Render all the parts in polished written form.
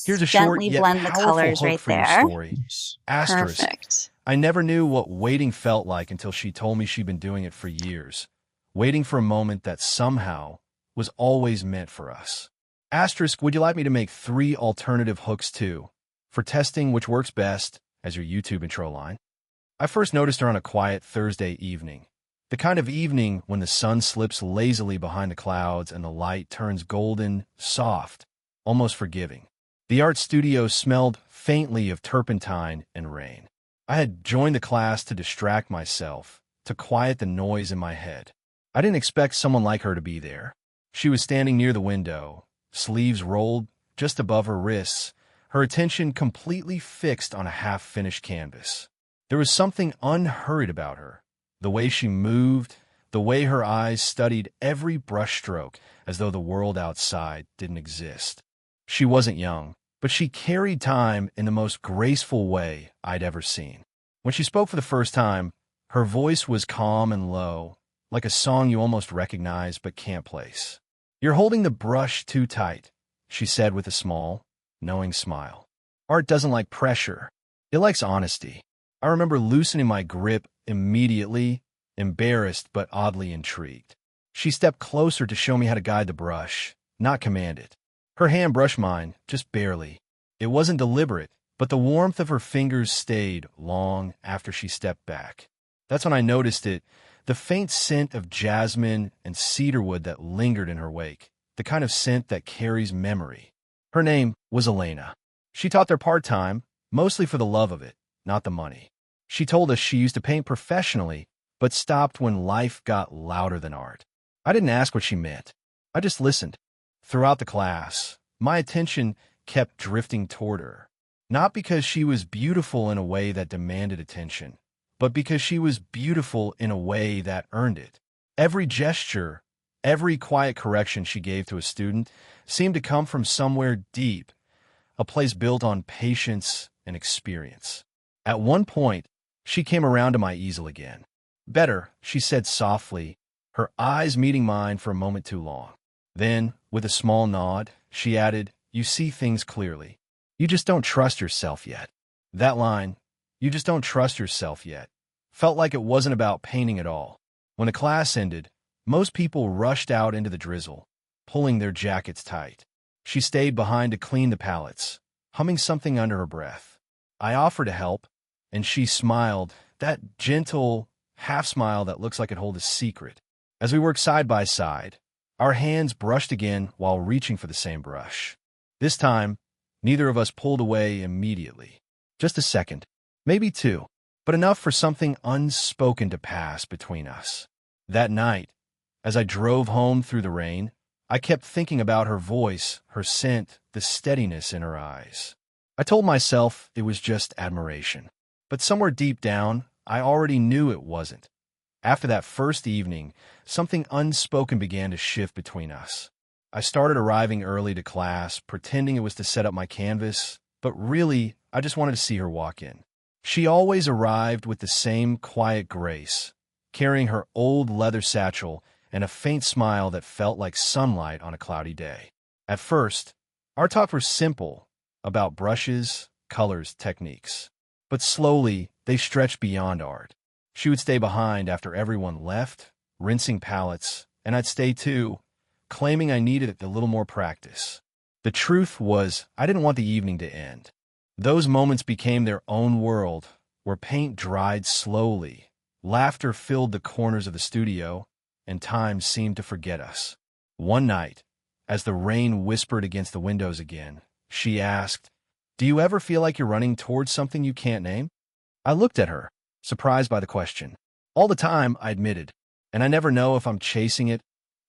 Here's Yes. a short Gently yet blend the powerful colors hook right for your there. story. Asterisk. Perfect. I never knew what waiting felt like until she told me she'd been doing it for years. Waiting for a moment that somehow was always meant for us. Asterisk, would you like me to make 3 alternative hooks too? For testing which works best as your YouTube intro line. I first noticed her on a quiet Thursday evening. The kind of evening when the sun slips lazily behind the clouds and the light turns golden, soft, almost forgiving. The art studio smelled faintly of turpentine and rain. I had joined the class to distract myself, to quiet the noise in my head. I didn't expect someone like her to be there. She was standing near the window, sleeves rolled just above her wrists, her attention completely fixed on a half-finished canvas. There was something unhurried about her. The way she moved, the way her eyes studied every brushstroke as though the world outside didn't exist. She wasn't young, but she carried time in the most graceful way I'd ever seen. When she spoke for the first time, her voice was calm and low, like a song you almost recognize but can't place. "You're holding the brush too tight," she said with a small, knowing smile. "Art doesn't like pressure. It likes honesty." I remember loosening my grip immediately, embarrassed but oddly intrigued. She stepped closer to show me how to guide the brush, not command it. Her hand brushed mine, just barely. It wasn't deliberate, but the warmth of her fingers stayed long after she stepped back. That's when I noticed it, the faint scent of jasmine and cedarwood that lingered in her wake, the kind of scent that carries memory. Her name was Elena. She taught there part-time, mostly for the love of it, not the money. She told us she used to paint professionally, but stopped when life got louder than art. I didn't ask what she meant. I just listened. Throughout the class, my attention kept drifting toward her. Not because she was beautiful in a way that demanded attention, but because she was beautiful in a way that earned it. Every gesture, every quiet correction she gave to a student seemed to come from somewhere deep, a place built on patience and experience. At one point, she came around to my easel again. "Better," she said softly, her eyes meeting mine for a moment too long. Then, with a small nod, she added, "You see things clearly. You just don't trust yourself yet." That line, "You just don't trust yourself yet," felt like it wasn't about painting at all. When the class ended, most people rushed out into the drizzle, pulling their jackets tight. She stayed behind to clean the palettes, humming something under her breath. I offered to help, and she smiled, that gentle half-smile that looks like it holds a secret. As we worked side by side, our hands brushed again while reaching for the same brush. This time, neither of us pulled away immediately. Just a second, maybe 2, but enough for something unspoken to pass between us. That night, as I drove home through the rain, I kept thinking about her voice, her scent, the steadiness in her eyes. I told myself it was just admiration, but somewhere deep down, I already knew it wasn't. After that first evening, something unspoken began to shift between us. I started arriving early to class, pretending it was to set up my canvas, but really, I just wanted to see her walk in. She always arrived with the same quiet grace, carrying her old leather satchel and a faint smile that felt like sunlight on a cloudy day. At first, our talks were simple, about brushes, colors, techniques. But slowly, they stretched beyond art. She would stay behind after everyone left, rinsing palettes, and I'd stay too, claiming I needed a little more practice. The truth was, I didn't want the evening to end. Those moments became their own world, where paint dried slowly, laughter filled the corners of the studio, and time seemed to forget us. One night, as the rain whispered against the windows again, she asked, "Do you ever feel like you're running towards something you can't name?" I looked at her, surprised by the question. "All the time," I admitted, "and I never know if I'm chasing it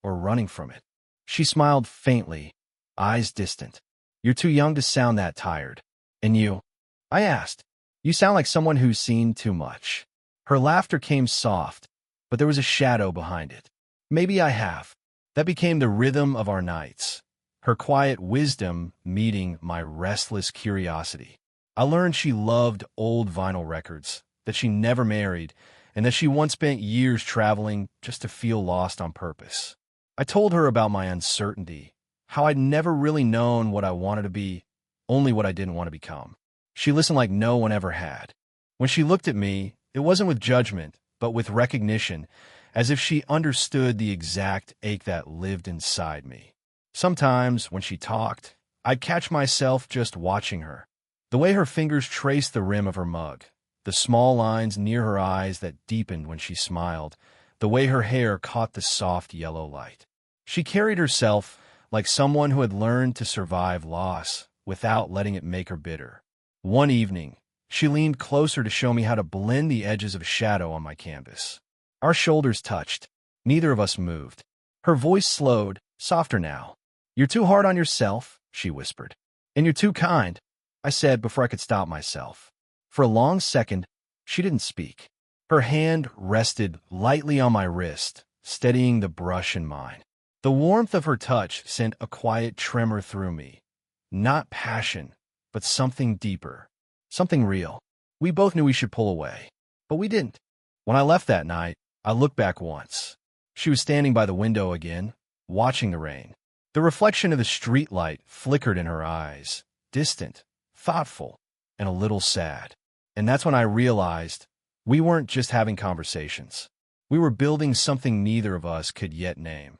or running from it." She smiled faintly, eyes distant. "You're too young to sound that tired." "And you?" I asked. "You sound like someone who's seen too much." Her laughter came soft, but there was a shadow behind it. "Maybe I have." That became the rhythm of our nights, her quiet wisdom meeting my restless curiosity. I learned she loved old vinyl records, that she never married, and that she once spent years traveling just to feel lost on purpose. I told her about my uncertainty, how I'd never really known what I wanted to be, only what I didn't want to become. She listened like no one ever had. When she looked at me, it wasn't with judgment, but with recognition, as if she understood the exact ache that lived inside me. Sometimes, when she talked, I'd catch myself just watching her. The way her fingers traced the rim of her mug, the small lines near her eyes that deepened when she smiled, the way her hair caught the soft yellow light. She carried herself like someone who had learned to survive loss without letting it make her bitter. One evening, she leaned closer to show me how to blend the edges of a shadow on my canvas. Our shoulders touched. Neither of us moved. Her voice slowed, softer now. "You're too hard on yourself," she whispered. "And you're too kind," I said before I could stop myself. For a long second, she didn't speak. Her hand rested lightly on my wrist, steadying the brush in mine. The warmth of her touch sent a quiet tremor through me. Not passion, but something deeper. Something real. We both knew we should pull away, but we didn't. When I left that night, I looked back once. She was standing by the window again, watching the rain. The reflection of the streetlight flickered in her eyes, distant, thoughtful, and a little sad. And that's when I realized we weren't just having conversations. We were building something neither of us could yet name.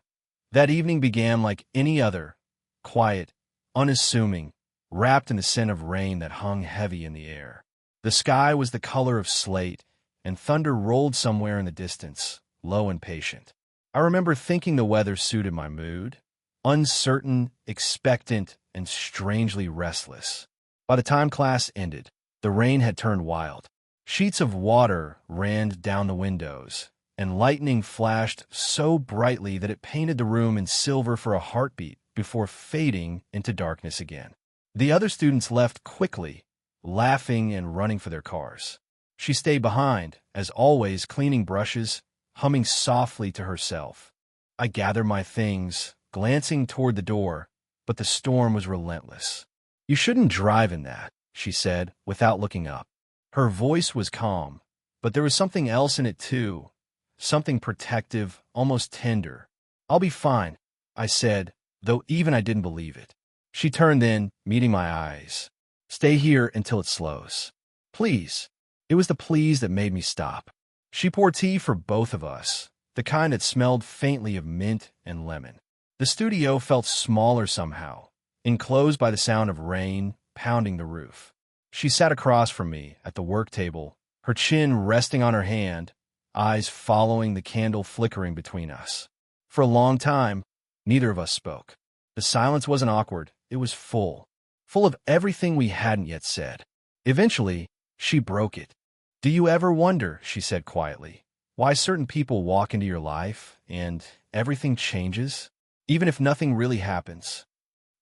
That evening began like any other, quiet, unassuming, wrapped in the scent of rain that hung heavy in the air. The sky was the color of slate, and thunder rolled somewhere in the distance, low and patient. I remember thinking the weather suited my mood, uncertain, expectant, and strangely restless. By the time class ended, the rain had turned wild. Sheets of water ran down the windows, and lightning flashed so brightly that it painted the room in silver for a heartbeat before fading into darkness again. The other students left quickly, laughing and running for their cars. She stayed behind, as always, cleaning brushes, humming softly to herself. I gathered my things, glancing toward the door, but the storm was relentless. "You shouldn't drive in that," she said, without looking up. Her voice was calm, but there was something else in it too, something protective, almost tender. "I'll be fine," I said, though even I didn't believe it. She turned then, meeting my eyes. "Stay here until it slows. Please." It was the please that made me stop. She poured tea for both of us, the kind that smelled faintly of mint and lemon. The studio felt smaller somehow, enclosed by the sound of rain pounding the roof. She sat across from me at the work table, her chin resting on her hand, eyes following the candle flickering between us. For a long time, neither of us spoke. The silence wasn't awkward, it was full of everything we hadn't yet said. Eventually, she broke it. "Do you ever wonder," she said quietly, "why certain people walk into your life and everything changes, even if nothing really happens?"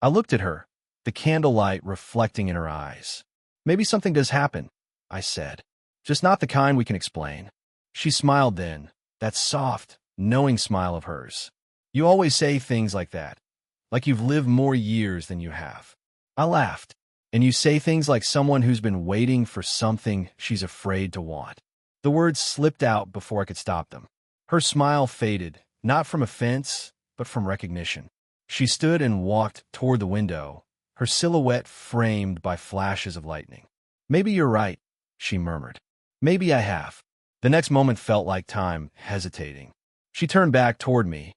I looked at her, the candlelight reflecting in her eyes. "Maybe something does happen," I said, "just not the kind we can explain." She smiled then, that soft, knowing smile of hers. "You always say things like that, like you've lived more years than you have." I laughed. "And you say things like someone who's been waiting for something she's afraid to want." The words slipped out before I could stop them. Her smile faded, not from offense, but from recognition. She stood and walked toward the window, her silhouette framed by flashes of lightning. "Maybe you're right," she murmured. "Maybe I have." The next moment felt like time hesitating. She turned back toward me,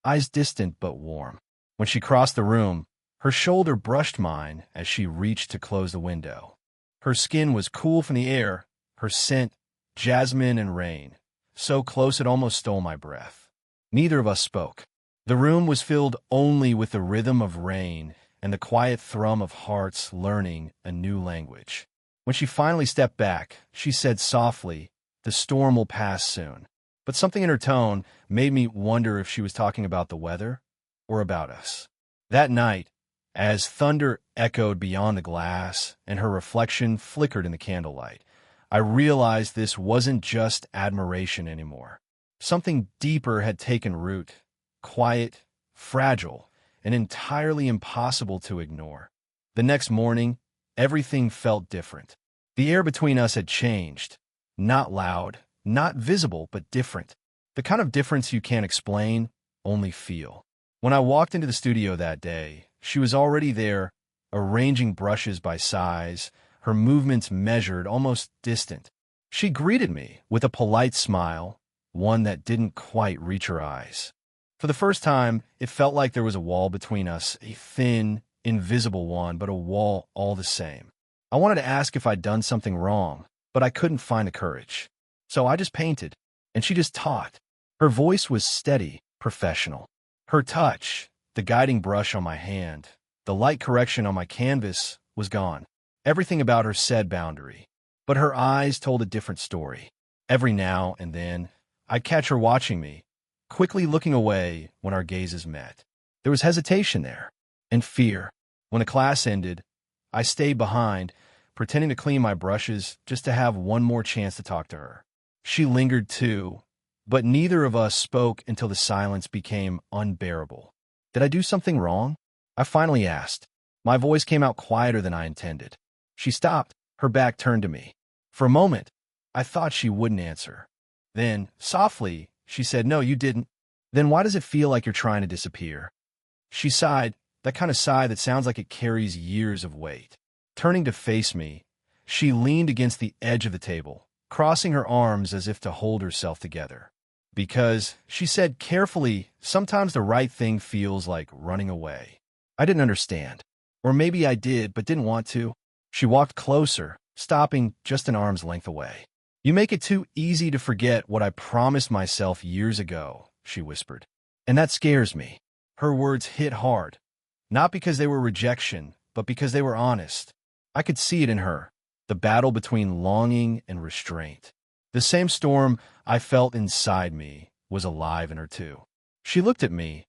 eyes distant but warm. When she crossed the room, her shoulder brushed mine as she reached to close the window. Her skin was cool from the air, her scent, jasmine and rain, so close it almost stole my breath. Neither of us spoke. The room was filled only with the rhythm of rain and the quiet thrum of hearts learning a new language. When she finally stepped back, she said softly, "The storm will pass soon." But something in her tone made me wonder if she was talking about the weather or about us. That night, as thunder echoed beyond the glass and her reflection flickered in the candlelight, I realized this wasn't just admiration anymore. Something deeper had taken root, quiet, fragile, and entirely impossible to ignore. The next morning, everything felt different. The air between us had changed. Not loud, not visible, but different. The kind of difference you can't explain, only feel. When I walked into the studio that day, she was already there, arranging brushes by size, her movements measured, almost distant. She greeted me with a polite smile, one that didn't quite reach her eyes. For the first time, it felt like there was a wall between us, a thin, invisible one, but a wall all the same. I wanted to ask if I'd done something wrong, but I couldn't find the courage. So I just painted, and she just taught. Her voice was steady, professional. Her touch, the guiding brush on my hand, the light correction on my canvas, was gone. Everything about her said boundary. But her eyes told a different story. Every now and then, I'd catch her watching me, quickly looking away when our gazes met. There was hesitation there, and fear. When the class ended, I stayed behind, pretending to clean my brushes just to have one more chance to talk to her. She lingered too, but neither of us spoke until the silence became unbearable. Did I do something wrong? I finally asked. My voice came out quieter than I intended. She stopped, her back turned to me. For a moment, I thought she wouldn't answer. Then, softly, she said, "No, you didn't." "Then why does it feel like you're trying to disappear?" She sighed, that kind of sigh that sounds like it carries years of weight. Turning to face me, she leaned against the edge of the table, crossing her arms as if to hold herself together. "Because," she said carefully, "sometimes the right thing feels like running away." I didn't understand. Or maybe I did, but didn't want to. She walked closer, stopping just an arm's length away. "You make it too easy to forget what I promised myself years ago," she whispered. "And that scares me." Her words hit hard, not because they were rejection, but because they were honest. I could see it in her, the battle between longing and restraint. The same storm I felt inside me was alive in her too. She looked at me,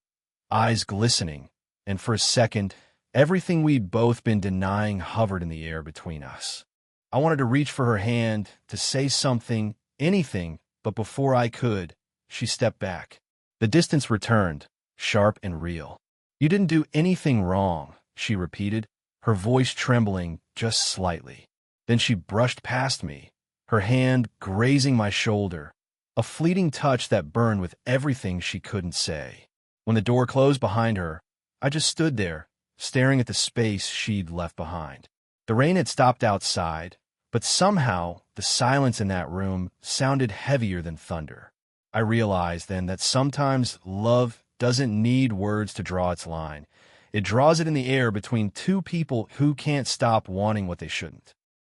eyes glistening, and for a second, everything we'd both been denying hovered in the air between us. I wanted to reach for her hand, to say something, anything, but before I could, she stepped back. The distance returned, sharp and real. "You didn't do anything wrong," she repeated, her voice trembling just slightly. Then she brushed past me, her hand grazing my shoulder, a fleeting touch that burned with everything she couldn't say. When the door closed behind her, I just stood there, staring at the space she'd left behind. The rain had stopped outside, but somehow the silence in that room sounded heavier than thunder. I realized then that sometimes love doesn't need words to draw its line. It draws it in the air between two people who can't stop wanting what they shouldn't.